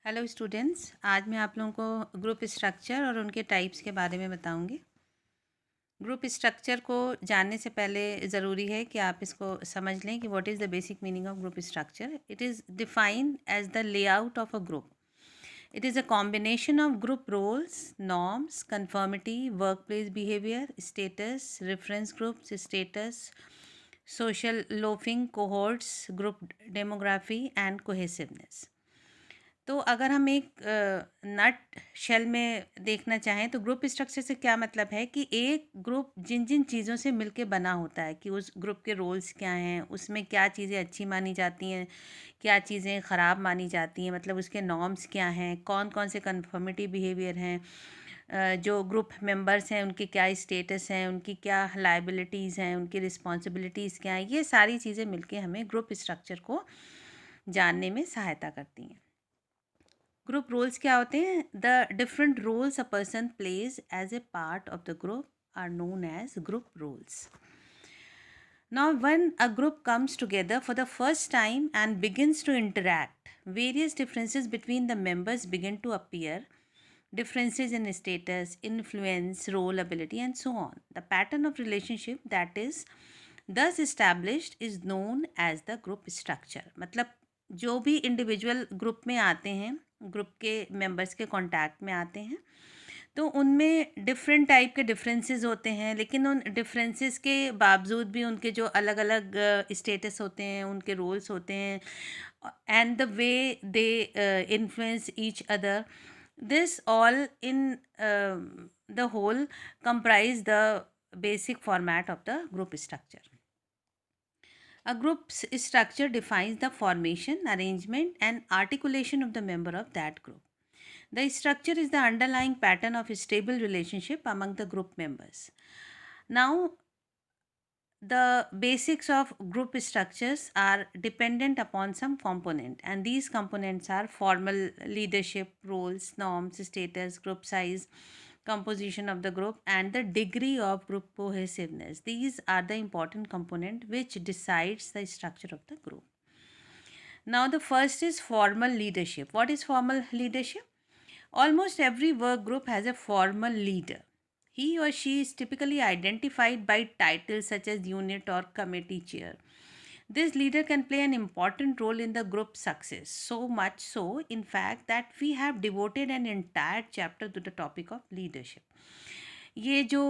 Hello students, आज मैं आप लोगों को ग्रुप स्ट्रक्चर और उनके टाइप्स के बारे में बताऊंगी। ग्रुप स्ट्रक्चर को जानने से पहले ज़रूरी है कि आप इसको समझ लें कि what is the basic meaning of group structure. It is defined as the layout of a group. It is a combination of group roles, norms, conformity, workplace behavior, status, reference groups, status, social loafing, cohorts, group demography, and cohesiveness. तो अगर हम एक नट shell में देखना चाहें तो group structure से क्या मतलब है कि एक ग्रुप जिन जिन चीज़ों से मिलके बना होता है कि उस ग्रुप के रोल्स क्या हैं, उसमें क्या चीज़ें अच्छी मानी जाती हैं, क्या चीज़ें ख़राब मानी जाती हैं, मतलब उसके नॉर्म्स क्या हैं, कौन कौन से कन्फर्मिटी बिहेवियर हैं, जो ग्रुप मेंबर्स हैं उनकी क्या स्टेटस हैं, उनकी क्या लाइबिलिटीज़ हैं, उनकी रिस्पॉन्सिबिलिटीज़ क्या हैं, ये सारी चीज़ें मिलके हमें ग्रुप स्ट्रक्चर को जानने में सहायता करती हैं। ग्रुप रोल्स क्या होते हैं? The different roles a person plays as a part of the group are known as group roles. Now, when a group comes together for the first time and begins to interact, various differences between the members begin to appear. Differences in status, influence, role, ability, and so on. The pattern of relationship that is thus established is known as the group structure. मतलब जो भी individual group में आते हैं, group के members के contact में आते हैं, तो उनमें डिफरेंट टाइप के डिफरेंसेस होते हैं, लेकिन उन डिफरेंसेस के बावजूद भी उनके जो अलग अलग स्टेटस होते हैं, उनके रोल्स होते हैं, and the way they influence each other, this all in the whole comprise the basic format of the group structure. A group's structure defines the formation, arrangement, and articulation of the member of that group. The structure is the underlying pattern of a stable relationship among the group members. Now, the basics of group structures are dependent upon some component, and these components are formal leadership, roles, norms, status, group size, composition of the group, and the degree of group cohesiveness. These are the important component which decides the structure of the group. Now the first is formal leadership. What is formal leadership? Almost every work group has a formal leader. He or she is typically identified by titles such as unit or committee chair. This leader can play an important role in the group success, so much so, in fact, that we have devoted an entire chapter to the topic of leadership. ये जो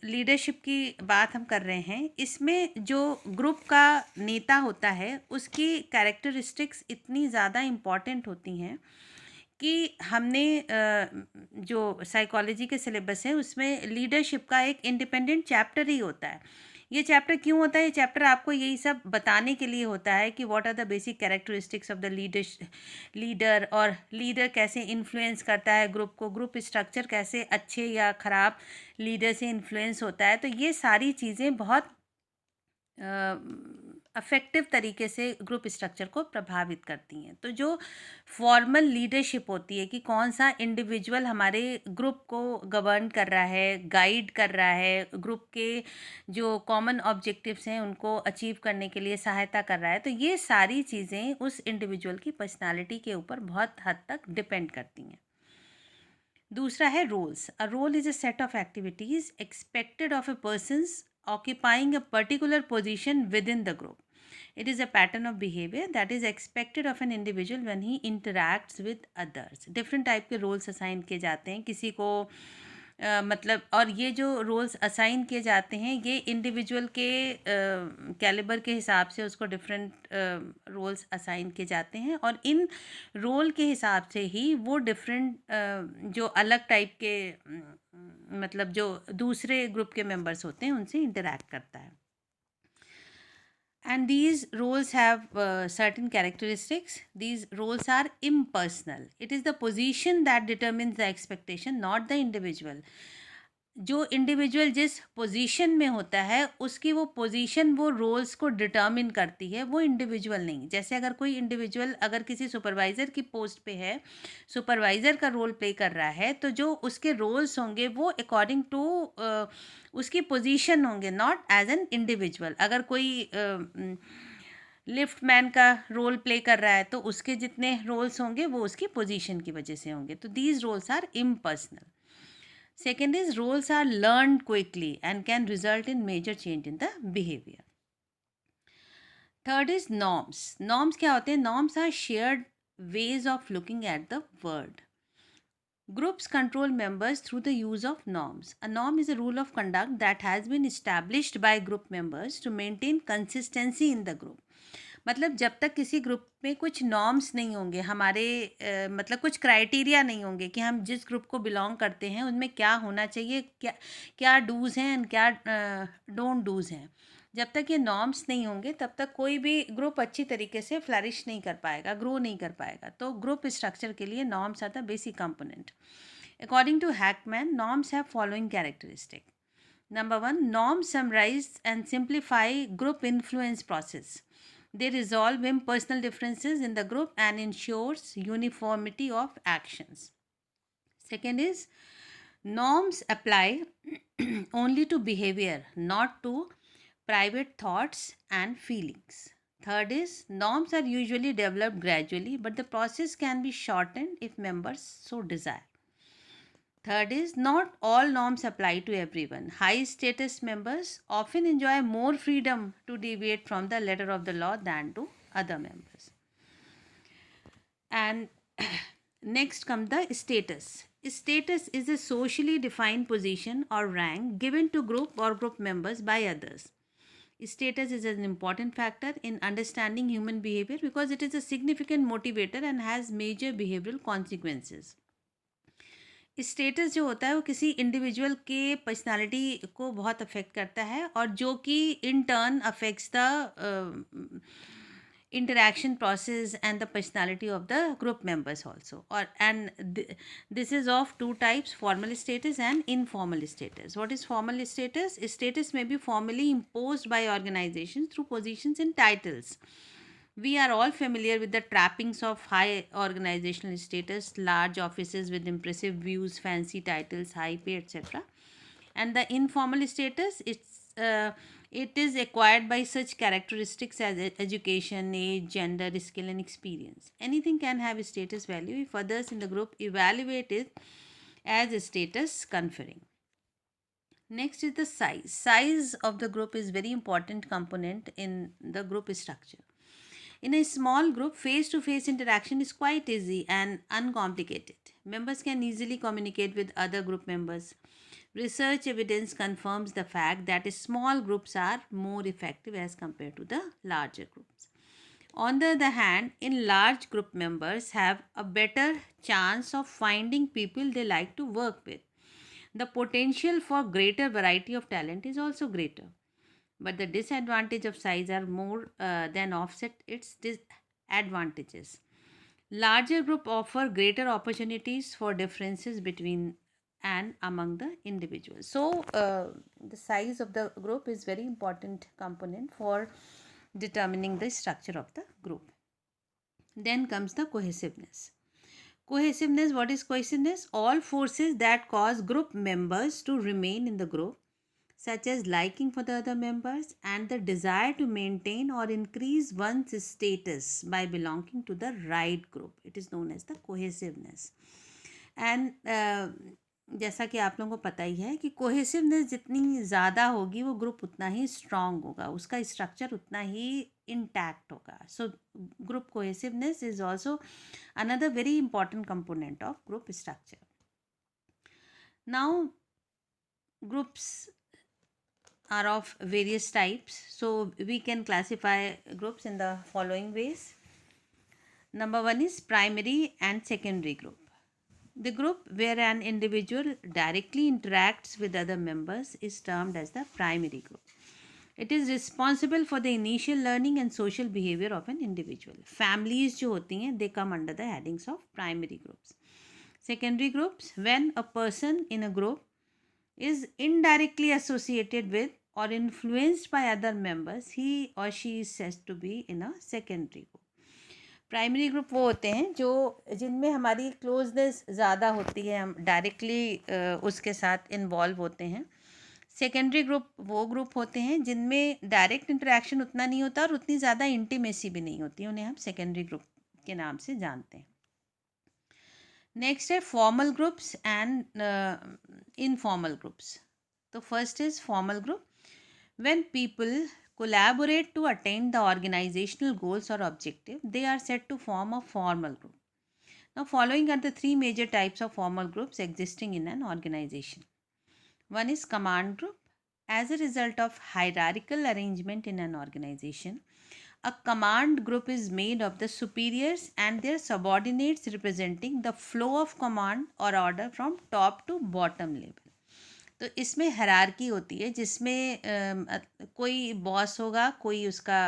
leadership की बात हम कर रहे हैं, इसमें जो ग्रुप का नेता होता है उसकी कैरेक्टरिस्टिक्स इतनी ज़्यादा इम्पॉर्टेंट होती हैं कि हमने जो साइकोलॉजी के सिलेबस है उसमें लीडरशिप का एक इंडिपेंडेंट चैप्टर ही होता है. ये चैप्टर क्यों होता है? ये चैप्टर आपको यही सब बताने के लिए होता है कि what are the basic characteristics of the leader, और लीडर कैसे इन्फ्लुएंस करता है ग्रुप को, ग्रुप स्ट्रक्चर कैसे अच्छे या ख़राब लीडर से इन्फ्लुएंस होता है. तो ये सारी चीज़ें बहुत अफेक्टिव तरीके से ग्रुप स्ट्रक्चर को प्रभावित करती हैं. तो जो फॉर्मल लीडरशिप होती है कि कौन सा इंडिविजुअल हमारे ग्रुप को गवर्न कर रहा है, गाइड कर रहा है, ग्रुप के जो कॉमन ऑब्जेक्टिव्स हैं उनको अचीव करने के लिए सहायता कर रहा है, तो ये सारी चीज़ें उस इंडिविजुअल की पर्सनालिटी के ऊपर बहुत हद तक डिपेंड करती हैं. दूसरा है roles. A role is a set of activities expected of a persons occupying a particular position within the group. It is a pattern of behavior that is expected of an individual when he interacts with others. Different type के roles assign किए जाते हैं किसी को, मतलब, और ये जो रोल्स असाइन किए जाते हैं ये इंडिविजुअल के कैलिबर के हिसाब से उसको डिफरेंट रोल्स असाइन किए जाते हैं, और इन रोल के हिसाब से ही वो डिफरेंट जो अलग टाइप के मतलब जो दूसरे ग्रुप के मेंबर्स होते हैं उनसे इंटरैक्ट करता है. And these roles have certain characteristics. These roles are impersonal. It is the position that determines the expectation, not the individual. जो इंडिविजुअल जिस पोजीशन में होता है उसकी वो पोजीशन वो रोल्स को डिटर्मिन करती है, वो इंडिविजुअल नहीं. जैसे अगर कोई इंडिविजुअल अगर किसी सुपरवाइज़र की पोस्ट पे है, सुपरवाइज़र का रोल प्ले कर रहा है, तो जो उसके रोल्स होंगे वो अकॉर्डिंग टू उसकी पोजीशन होंगे, नॉट एज एन इंडिविजुअल. अगर कोई लिफ्ट मैन का रोल प्ले कर रहा है तो उसके जितने रोल्स होंगे वो उसकी पोजीशन की वजह से होंगे, तो these roles are impersonal. Second is roles are learned quickly and can result in major change in the behavior. Third is norms. Norms क्या होते हैं? Norms are shared ways of looking at the world. Groups control members through the use of norms. A norm is a rule of conduct that has been established by group members to maintain consistency in the group. मतलब जब तक किसी group में कुछ norms नहीं होंगे, हमारे मतलब कुछ क्राइटेरिया नहीं होंगे कि हम जिस ग्रुप को बिलोंग करते हैं उनमें क्या होना चाहिए, क्या क्या डूज़ हैं एंड क्या डोंट डूज़ हैं, जब तक ये नॉर्म्स नहीं होंगे तब तक कोई भी ग्रुप अच्छी तरीके से फ्लरिश नहीं कर पाएगा, ग्रो नहीं कर पाएगा. तो ग्रुप स्ट्रक्चर के लिए norms are the basic component. According to Hackman, norms have following characteristic. Number one, norms summarize and simplify group influence process. They resolve impersonal differences in the group and ensures uniformity of actions. Second is, norms apply only to behavior, not to private thoughts and feelings. Third is, norms are usually developed gradually, but the process can be shortened if members so desire. Third is, not all norms apply to everyone. High status members often enjoy more freedom to deviate from the letter of the law than to other members. And next comes the status. Status is a socially defined position or rank given to group or group members by others. Status is an important factor in understanding human behavior because it is a significant motivator and has major behavioral consequences. Status जो होता है वो किसी individual के personality को बहुत affect करता है और जो कि in turn affects the interaction process and the personality of the group members also, or this is of two types: formal status and informal status. What is formal status? Status may be formally imposed by organizations through positions and titles. We are all familiar with the trappings of high organizational status: large offices with impressive views, fancy titles, high pay, etc. And the informal status, it is acquired by such characteristics as education, age, gender, skill, and experience. Anything can have a status value if others in the group evaluate it as a status conferring. Next is the size. Size of the group is very important component in the group structure. In a small group, face-to-face interaction is quite easy and uncomplicated. Members can easily communicate with other group members. Research evidence confirms the fact that small groups are more effective as compared to the larger groups. On the other hand, in large group, members have a better chance of finding people they like to work with. The potential for greater variety of talent is also greater, but the disadvantage of size are more than offset its disadvantages. Larger group offer greater opportunities for differences between and among the individuals. So the size of the group is very important component for determining the structure of the group. Then comes the cohesiveness. Cohesiveness, what is cohesiveness? All forces that cause group members to remain in the group, such as liking for the other members and the desire to maintain or increase one's status by belonging to the right group. It is known as the cohesiveness. And जैसा कि आप लोगों को पता ही है कि cohesiveness जितनी ज़्यादा होगी वो ग्रुप उतना ही स्ट्रांग होगा, उसका स्ट्रक्चर उतना ही इंटैक्ट होगा. So group cohesiveness is also another very important component of group structure. Now groups are of various types, so we can classify groups in the following ways. Number one is primary and secondary group. The group where an individual directly interacts with other members is termed as the primary group. It is responsible for the initial learning and social behavior of an individual. Families जो होती हैं, they come under the headings of primary groups. Secondary groups, when a person in a group is indirectly associated with or influenced by other members, he or she is said to be in a secondary group. Primary group वो होते हैं जो जिनमें हमारी closeness ज़्यादा होती है, हम डायरेक्टली उसके साथ इन्वॉल्व होते हैं. सेकेंडरी ग्रुप वो ग्रुप होते हैं जिनमें डायरेक्ट इंटरेक्शन उतना नहीं होता और उतनी ज़्यादा इंटीमेसी भी नहीं होती, उन्हें हम सेकेंडरी ग्रुप के नाम से जानते हैं। नेक्स्ट है formal groups and informal groups. तो first is formal group, when people collaborate to attain the organizational goals or objective, they are said to form a formal group. Now, following are the three major types of formal groups existing in an organization. One is command group. As a result of hierarchical arrangement in an organization, a command group is made of the superiors and their subordinates representing the flow of command or order from top to bottom level. तो इसमें hierarchy होती है जिसमें कोई boss होगा, कोई उसका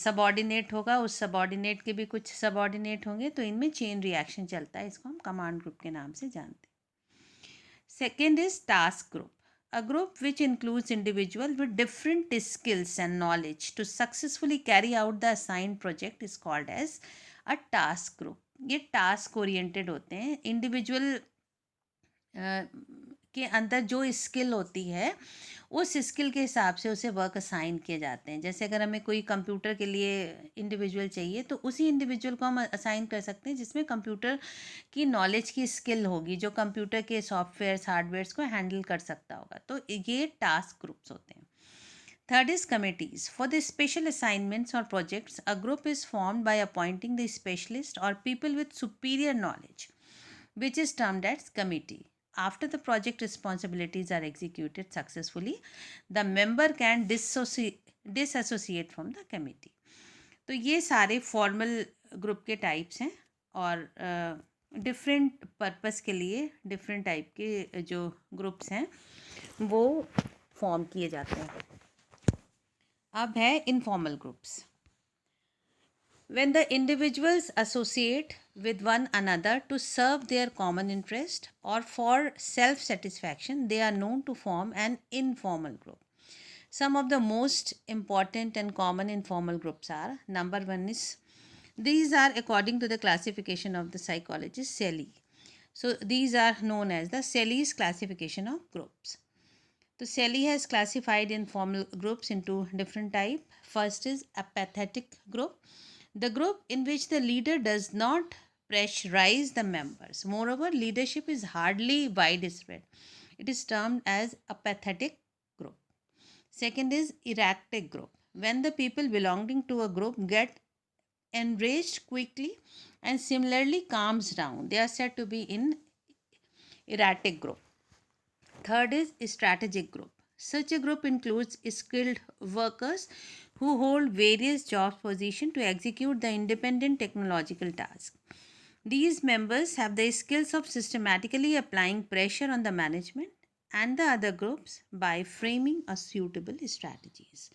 subordinate होगा, उस सबॉर्डिनेट के भी कुछ सबॉर्डिनेट होंगे, तो इनमें चेन रिएक्शन चलता है। इसको हम कमांड ग्रुप के नाम से जानते हैं। Second is task group, a group which includes individuals with different skills and knowledge to successfully carry out the assigned project is called as a task group. ये टास्क ओरिएंटेड होते हैं, individual के अंदर जो स्किल होती है उस skill के हिसाब से उसे वर्क असाइन किए जाते हैं। जैसे अगर हमें कोई कंप्यूटर के लिए इंडिविजुअल चाहिए तो उसी इंडिविजुअल को हम असाइन कर सकते हैं जिसमें कंप्यूटर की नॉलेज की स्किल होगी, जो कंप्यूटर के सॉफ्टवेयर्स हार्डवेयर्स को हैंडल कर सकता होगा। तो ये टास्क ग्रुप्स होते हैं। Third is committees. For the special assignments और projects a group is formed by appointing the specialist और people with superior knowledge which is termed as committee. After the project responsibilities are executed successfully, the member can disassociate from the committee. तो ये सारे formal group के types हैं और different purpose के लिए different type के जो ग्रुप्स हैं वो फॉर्म किए जाते हैं। अब है informal groups. When the individuals associate with one another to serve their common interest or for self-satisfaction, they are known to form an informal group. Some of the most important and common informal groups are, number one is, these are according to the classification of the psychologist Selye. So these are known as the Selye's classification of groups. So Selye has classified informal groups into different types. First is apathetic group, the group in which the leader does not pressurize the members. Moreover, leadership is hardly widespread. It is termed as apathetic group. Second is erratic group. When the people belonging to a group get enraged quickly and similarly calms down, they are said to be in erratic group. Third is strategic group. Such a group includes skilled workers who hold various job positions to execute the independent technological tasks. These members have the skills of systematically applying pressure on the management and the other groups by framing a suitable strategies.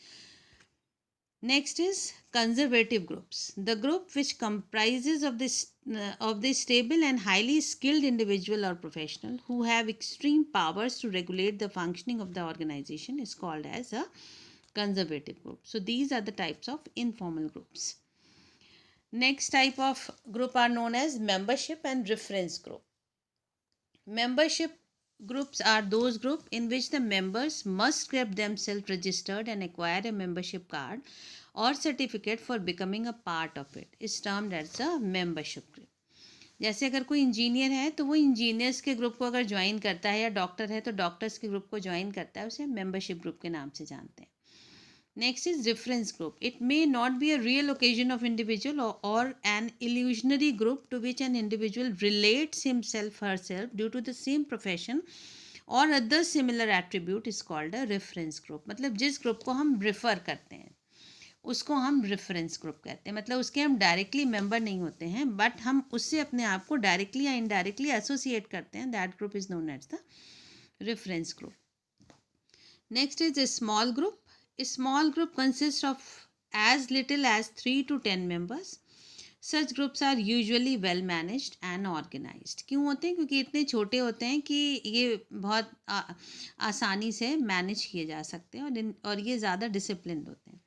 Next is conservative groups. The group which comprises of the stable and highly skilled individual or professional who have extreme powers to regulate the functioning of the organization is called as a conservative group. So these are the types of informal groups. Next type of group are known as membership and reference group. Membership groups are those groups in which the members must get themselves registered and acquire a membership card or certificate for becoming a part of it. Is termed as a membership group. जैसे अगर कोई engineer है तो वो engineers के group को अगर join करता है, या डॉक्टर है तो डॉक्टर्स के ग्रुप को ज्वाइन करता है, उसे मेंबरशिप ग्रुप के नाम से जानते हैं। Next is reference group. It may not be a real occasion of individual or an illusionary group to which an individual relates himself herself due to the same profession or other similar attribute is called a reference group. मतलब जिस group को हम refer करते हैं उसको हम reference group कहते हैं। मतलब उसके हम डायरेक्टली मेंबर नहीं होते हैं, बट हम उससे अपने आप को डायरेक्टली या इनडायरेक्टली एसोसिएट करते हैं। That group is known as the reference group. Next is a small group. A small group consists of as little as 3 to 10 members. Such groups are usually well managed and organized. क्यों होते हैं? क्योंकि इतने छोटे होते हैं कि ये बहुत आसानी से मैनेज किए जा सकते हैं और ये ज़्यादा डिसिप्लिन होते हैं.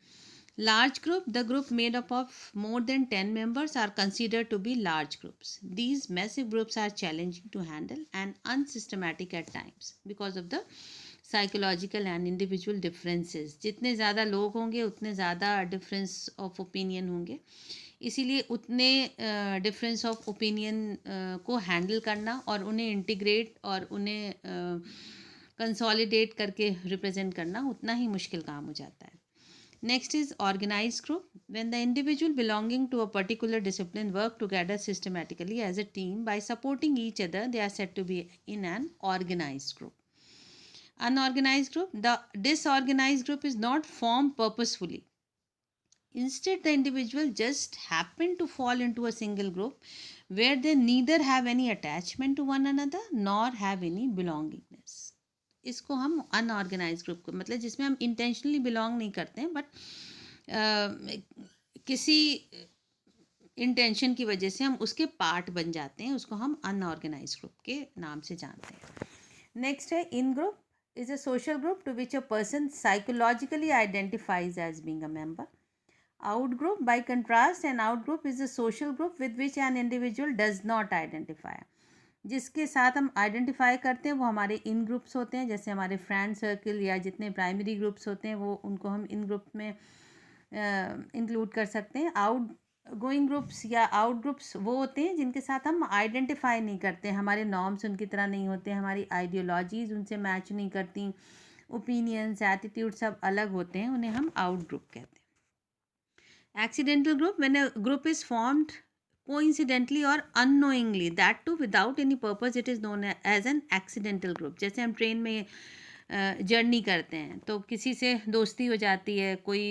Large group, the group made up of more than 10 members are considered to be large groups. These massive groups are challenging to handle and unsystematic at times because of the psychological and individual differences. जितने ज़्यादा लोग होंगे उतने ज़्यादा difference of opinion होंगे, इसीलिए उतने difference of opinion को handle करना और उन्हें integrate और उन्हें कंसोलिडेट करके रिप्रेजेंट करना उतना ही मुश्किल काम हो जाता है. Next is organized group. When the individual belonging to a particular discipline work together systematically as a team by supporting each other, they are said to be in an organized group. Unorganized group. The disorganized group is not formed purposefully. Instead, the individual just happen to fall into a single group where they neither have any attachment to one another nor have any belongingness. इसको हम unorganised group को मतलब जिसमें हम intentionally belong नहीं करते हैं but किसी इंटेंशन की वजह से हम उसके पार्ट बन जाते हैं, उसको हम अनऑर्गेनाइज ग्रुप के नाम से जानते हैं. नेक्स्ट है in group is a social group to which a person psychologically identifies as being a member. Out group by contrast an out group is a social group with which an individual does not identify. जिसके साथ हम identify करते हैं वो हमारे इन groups होते हैं, जैसे हमारे फ्रेंड सर्कल या जितने प्राइमरी ग्रुप्स होते हैं वो उनको हम इन ग्रुप में इंक्लूड कर सकते हैं. आउट गोइंग ग्रुप्स या आउट ग्रुप्स वो होते हैं जिनके साथ हम आइडेंटिफाई नहीं करते, हमारे नॉर्म्स उनकी तरह नहीं होते, हमारी आइडियोलॉजीज़ उनसे मैच नहीं करती, ओपिनियंस एटीट्यूड सब अलग होते हैं, उन्हें हम आउट ग्रुप कहते हैं. Accidental group, when a group is formed coincidentally or unknowingly, that too without any purpose, it is known as an accidental group. जैसे हम ट्रेन में जर्नी करते हैं तो किसी से दोस्ती हो जाती है कोई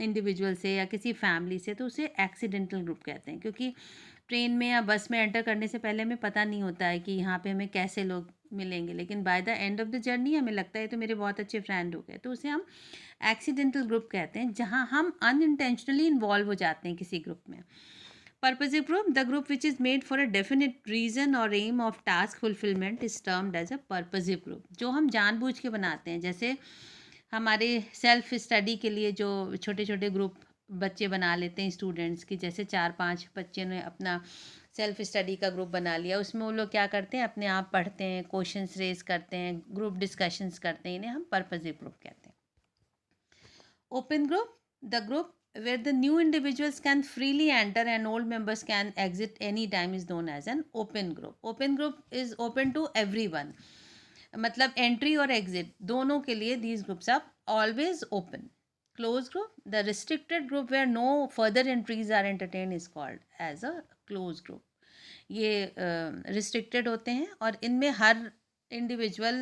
इंडिविजुअल से या किसी फैमिली से, तो उसे एक्सीडेंटल ग्रुप कहते हैं, क्योंकि ट्रेन में या बस में एंटर करने से पहले हमें पता नहीं होता है कि यहाँ पे हमें कैसे लोग मिलेंगे, लेकिन by the end of the journey हमें लगता है तो मेरे बहुत अच्छे फ्रेंड हो गए, तो उसे हम एक्सीडेंटल ग्रुप कहते हैं, जहाँ हम अनइंटेंशनली इन्वॉल्व हो जाते हैं किसी ग्रुप में. Purposive group, the group which is made for a definite reason or aim of task fulfillment is termed as a purposive group. जो हम जानबूझ के बनाते हैं, जैसे हमारे सेल्फ स्टडी के लिए जो छोटे छोटे ग्रुप बच्चे बना लेते हैं स्टूडेंट्स की, जैसे 4-5 बच्चे ने अपना सेल्फ स्टडी का ग्रुप बना लिया, उसमें वो लोग क्या करते हैं, अपने आप पढ़ते हैं, क्वेश्चंस रेज करते हैं, ग्रुप डिस्कशंस करते हैं, इन्हें हम पर्पसिव ग्रुप कहते हैं. Open group, the group where the new individuals can freely enter and old members can exit anytime is known as an open group. Open group is open to everyone, मतलब entry और exit दोनों के लिए these groups are always open. Closed group, the restricted group where no further entries are entertained is called as a closed group. ये restricted होते हैं और इनमें हर इंडिविजुअल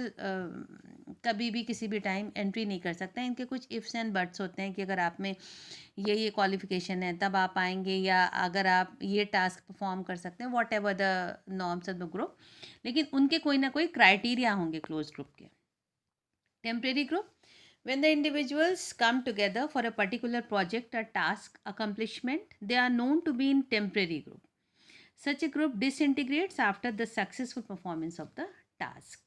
कभी भी किसी भी टाइम एंट्री नहीं कर सकता है. इनके कुछ इफ्स एंड बट्स होते हैं कि अगर आप में ये क्वालिफिकेशन है तब आप आएंगे, या अगर आप ये टास्क परफॉर्म कर सकते हैं, what ever the norms of the group, लेकिन उनके कोई ना कोई क्राइटेरिया होंगे क्लोज ग्रुप के. Temporary group, when the individuals come together for a particular project or task accomplishment, they are known to be in temporary group. Such a group disintegrates after the successful performance of the task.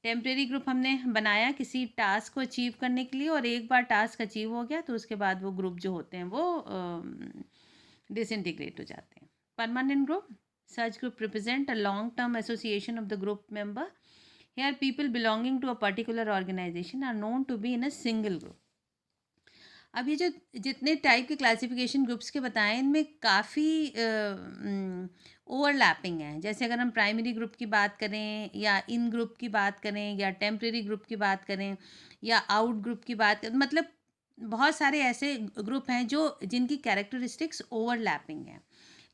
Temporary group हमने बनाया किसी task को achieve करने के लिए, और एक बार task achieve हो गया तो उसके बाद वो ग्रुप जो होते हैं वो डिसइंटीग्रेट हो जाते हैं. Permanent group, such group represent a long term association of the group member. Here people belonging to a particular organisation are known to be in a single group. अब ये जो जितने टाइप के क्लासिफिकेशन ग्रुप्स के बताएं, इनमें काफ़ी overlapping है. जैसे अगर हम प्राइमरी ग्रुप की बात करें, या इन ग्रुप की बात करें, या टेम्प्रेरी ग्रुप की बात करें, या आउट ग्रुप की बात करें, मतलब बहुत सारे ऐसे ग्रुप हैं जो जिनकी कैरेक्टरिस्टिक्स ओवरलैपिंग हैं,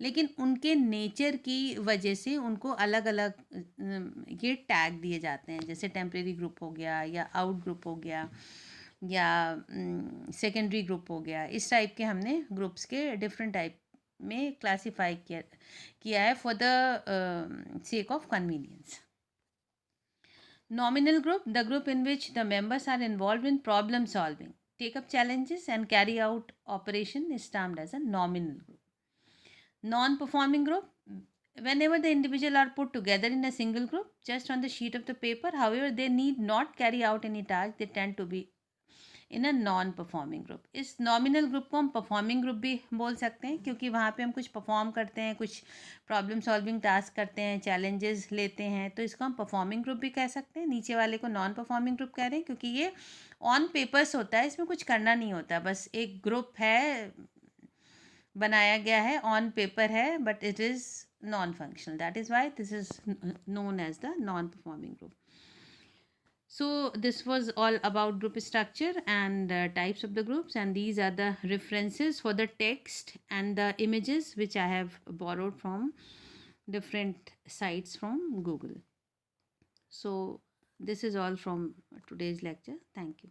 लेकिन उनके नेचर की वजह से उनको अलग अलग ये टैग दिए जाते हैं. जैसे टेम्प्रेरी ग्रुप हो गया, या आउट ग्रुप हो गया, या सेकेंडरी ग्रुप हो गया. इस टाइप के हमने ग्रुप्स के डिफरेंट टाइप में क्लासीफाई किया है for the sake of convenience. Nominal group, the group in which the members are involved in problem solving, take up challenges and carry out operation is termed as a nominal group. Non-performing group, whenever the individual are put together in a single group just on the sheet of the paper, however they need not carry out any task, they tend to be in a non performing group. इस nominal group को हम performing group भी बोल सकते हैं, क्योंकि वहाँ पे हम कुछ परफॉर्म करते हैं, कुछ प्रॉब्लम सॉल्विंग टास्क करते हैं, चैलेंजेस लेते हैं, तो इसको हम परफॉर्मिंग ग्रुप भी कह सकते हैं। नीचे वाले को नॉन परफॉर्मिंग ग्रुप कह रहे हैं, क्योंकि ये ऑन पेपर्स होता है, इसमें कुछ करना नहीं होता, बस एक ग्रुप है, बनाया गया है, ऑन पेपर है, but it is non functional, that is why this is known as the non-performing group. So this was all about group structure and types of the groups, and these are the references for the text and the images which I have borrowed from different sites from Google. So this is all from today's lecture. Thank you.